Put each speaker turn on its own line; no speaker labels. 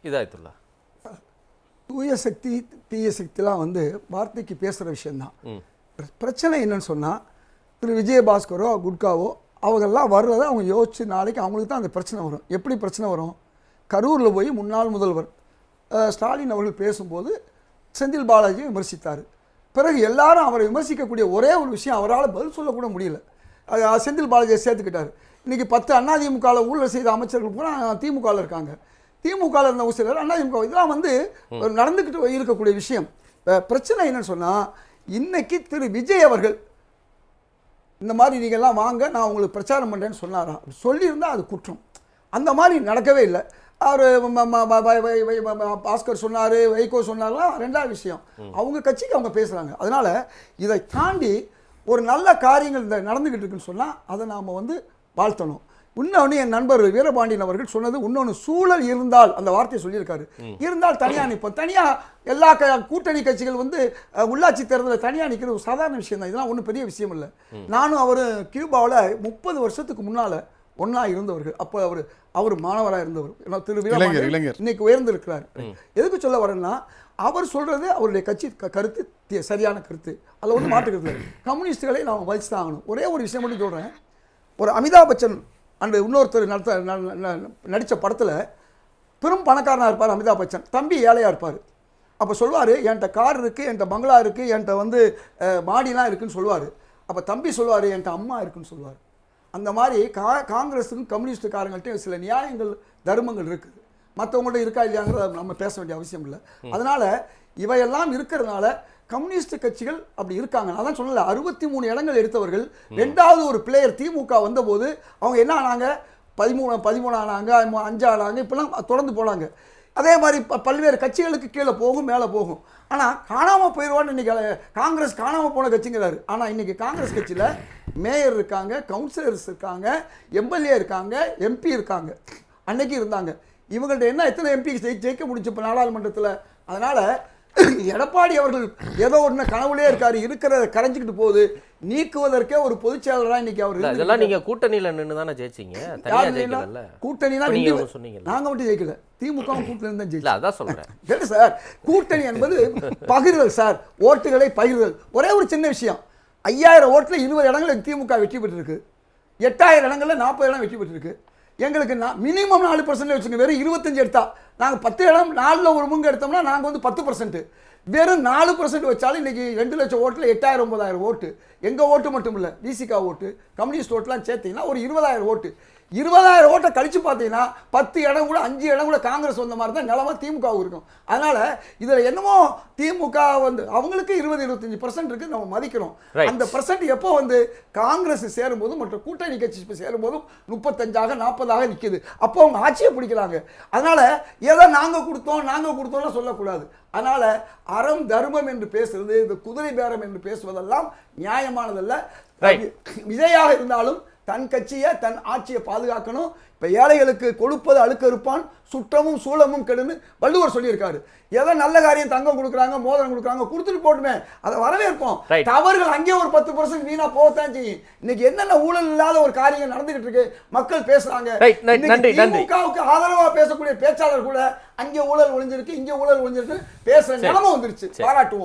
இதாயத்துல்லா
தூய சக்தி தீய சக்திலாம் வார்த்தைக்கு பேசுகிற விஷயந்தான். பிரச்சனை என்னன்னு சொன்னால் திரு விஜயபாஸ்கரோ குட்காவோ அவங்கெல்லாம் வர்றதை அவங்க யோசிச்சு நாளைக்கு அவங்களுக்கு தான் அந்த பிரச்சனை வரும். எப்படி பிரச்சனை வரும்? கரூரில் போய் முன்னாள் முதல்வர் ஸ்டாலின் அவர்கள் பேசும்போது செந்தில் பாலாஜியை விமர்சித்தார். பிறகு எல்லாரும் அவரை விமர்சிக்கக்கூடிய ஒரே ஒரு விஷயம், அவரால் பதில் சொல்லக்கூட முடியல. செந்தில் பாலாஜியை சேர்த்துக்கிட்டார். இன்றைக்கி 10 அதிமுகவில் ஊழல் செய்த அமைச்சர்கள் பூரா திமுகவில் இருக்காங்க. திமுகவில் இருந்த ஒரு சிலர் அதிமுக. இதெல்லாம் நடந்துக்கிட்டு இருக்கக்கூடிய விஷயம். பிரச்சனை என்னன்னு சொன்னால், இன்னைக்கு திரு விஜய் அவர்கள் இந்த மாதிரி நீங்கள்லாம் வாங்க நான் உங்களுக்கு பிரச்சாரம் பண்ணுறேன்னு சொன்னாரா? சொல்லியிருந்தால் அது குற்றம். அந்த மாதிரி நடக்கவே இல்லை. அவர் பாஸ்கர் சொன்னார், வைகோ சொன்னார்லாம் ரெண்டாவது விஷயம். அவங்க கட்சிக்கு அவங்க பேசுகிறாங்க. அதனால் இதை தாண்டி ஒரு நல்ல காரியங்கள் இந்த நடந்துக்கிட்டு இருக்குன்னு சொன்னால் அதை நாம் வாழ்த்தணும். இன்னொன்று என் நண்பர் வீரபாண்டியன் அவர்கள் சொன்னது, இன்னொன்று சூழல் இருந்தால், அந்த வார்த்தையை சொல்லியிருக்காரு, இருந்தால் தனியாக நிற்போம். தனியாக எல்லா கூட்டணி கட்சிகள் உள்ளாட்சி தேர்தலில் தனியாக நிற்கிறது ஒரு சாதாரண விஷயம் தான். இதெல்லாம் ஒன்றும் பெரிய விஷயம் இல்லை. நானும் அவர் கியூபாவில் 30 வருஷத்துக்கு முன்னால் ஒன்றா இருந்தவர்கள். அப்போ அவர் மாணவராக இருந்தவர். திரு வீரபாண்டியன் இன்னைக்கு உயர்ந்திருக்கிறார். எதுக்கு சொல்ல வரேன்னா, அவர் சொல்கிறது அவருடைய கட்சி கருத்து சரியான கருத்து, அதில் ஒன்றும் மாற்றுக்கிறது. கம்யூனிஸ்டுகளை நாம் மதிச்சு தான் ஆகணும். ஒரே ஒரு விஷயம் மட்டும் சொல்கிறேன். ஒரு அமிதாப் பச்சன் அண்ட் இன்னொருத்தர் நடித்த படத்தில் பெரும் பணக்காரனாக இருப்பார் அமிதாப் பச்சன், தம்பி ஏழையாக இருப்பார். அப்போ சொல்வார், என்கிட்ட கார் இருக்குது, என்கிட்ட பங்களா இருக்குது, என்கிட்ட மாடிலாம் இருக்குதுன்னு சொல்லுவார். அப்போ தம்பி சொல்லுவார், என்கிட்ட அம்மா இருக்குதுன்னு சொல்லுவார். அந்த மாதிரி காங்கிரஸுக்கும் கம்யூனிஸ்டுக்காரங்கள்ட்டையும் சில நியாயங்கள் தர்மங்கள் இருக்குது. மற்றவங்கள்ட்ட இருக்கா இல்லையாங்கிறத நம்ம பேச வேண்டிய அவசியம் இல்லை. அதனால் இவையெல்லாம் இருக்கிறதுனால கம்யூனிஸ்ட் கட்சிகள் அப்படி இருக்காங்க. நான் தான் சொல்லலை, 63 இடங்கள் எடுத்தவர்கள் ரெண்டாவது ஒரு பிளேயர் திமுக வந்தபோது அவங்க என்ன ஆனாங்க? 13 ஆனாங்க, 5 ஆனாங்க, இப்பெல்லாம் தொடர்ந்து போனாங்க. அதே மாதிரி பல்வேறு கட்சிகளுக்கு கீழே போகும், மேலே போகும். ஆனால் காணாமல் போயிடுவான்னு இன்றைக்கி காங்கிரஸ் காணாமல் போன கட்சிங்கிறாரு. ஆனால் இன்றைக்கி காங்கிரஸ் கட்சியில் மேயர் இருக்காங்க, கவுன்சிலர்ஸ் இருக்காங்க, எம்எல்ஏ இருக்காங்க, எம்பி இருக்காங்க, அன்னைக்கு இருந்தாங்க. இவங்கள்ட்ட என்ன எத்தனை எம்பி ஜெயிக்க முடிச்சு இப்போ நாடாளுமன்றத்தில்? அதனால் எடப்பாடி அவர்கள் ஏதோ ஒன்று கனவுலே இருக்காரு, இருக்கிறத கரைஞ்சிக்கிட்டு போகுது. நீக்குவதற்கே ஒரு பொதுச் செயலராக இன்னைக்கு அவர்.
இதெல்லாம் நீங்க கூட்டணியில நின்று தானே ஜெயிச்சீங்க.
கூட்டணினா நாங்க மட்டும் ஜெயிக்கல, திமுக கூட்டணி தான் ஜெயிச்சல.
அதான் சொல்றேன்.
சரி சார், கூட்டணி என்பது பகிர்தல் சார், ஓட்டுகளை பகிர்தல். ஒரே ஒரு சின்ன விஷயம், 5000 ஓட்டில் 20 இடங்கள் திமுக வெற்றி பெற்றிருக்கு, 8000 இடங்களில் 40 இடம் வெற்றி பெற்றிருக்கு. எங்களுக்கு மினிமம் 4% வச்சுங்க. வெறும் 25 எடுத்தா நாங்கள் 10 இடம் 4ல் ஒரு முங்கு எடுத்தோம்னா நாங்கள் 10%. வெறும் 4% வச்சாலும் இன்றைக்கி 2 லட்சம் ஓட்டில் 8000 9000 ஓட்டு. எங்கள் ஓட்டு மட்டும் இல்லை, விசிகா ஓட்டு, கம்யூனிஸ்ட் ஓட்டுலாம் சேர்த்திங்கன்னா ஒரு 20000 ஓட்டு. 20000 ஓட்டை கழித்து பார்த்தீங்கன்னா 10 இடம் கூட 5 இடம் கூட காங்கிரஸ் வந்த மாதிரி தான் நிலமா திமுக இருக்கும். அதனால் இதில் என்னமோ திமுக அவங்களுக்கு 20-25% இருக்குது, நம்ம மதிக்கிறோம். அந்த பர்சன்ட் எப்போ காங்கிரஸ் சேரும்போதும் மற்ற கூட்டணி கட்சி சேரும்போதும் 35 40 நிற்கிது. அப்போ அவங்க ஆட்சியை பிடிக்கிறாங்க. அதனால் ஏதோ நாங்கள் கொடுத்தோம்லாம் சொல்லக்கூடாது. அதனால் அறம் தர்மம் என்று பேசுறது, இந்த குதிரை பேரம் என்று பேசுவதெல்லாம் நியாயமானதல்ல. விஜயாக இருந்தாலும் தன் கட்சியை தன் ஆட்சியை பாதுகாக்கணும். இப்போ ஏழைகளுக்கு கொடுப்பது அழுக்க இருப்பான், சுற்றமும் சூழமும் கெடுன்னு வள்ளுவர் சொல்லியிருக்காரு. ஏதோ நல்ல காரியம் தங்கம் கொடுக்குறாங்க, மோதிரம் கொடுக்குறாங்க, கொடுத்துட்டு போட்டுமே, அதை வரவேற்போம். தவறுகள் அங்கே ஒரு 10% வீணா போகத்தான் செய்யும். இன்னைக்கு என்னென்ன ஊழல் இல்லாத ஒரு காரியம் நடந்துகிட்டு இருக்கு, மக்கள் பேசுறாங்க. திமுகவுக்கு ஆதரவா பேசக்கூடிய பேச்சாளர் கூட அங்கே ஊழல் ஒளிஞ்சிருக்கு, இங்கே ஊழல் ஒளிஞ்சிருக்கு பேசுற நிலைமை வந்துருச்சு. பாராட்டுவோம்.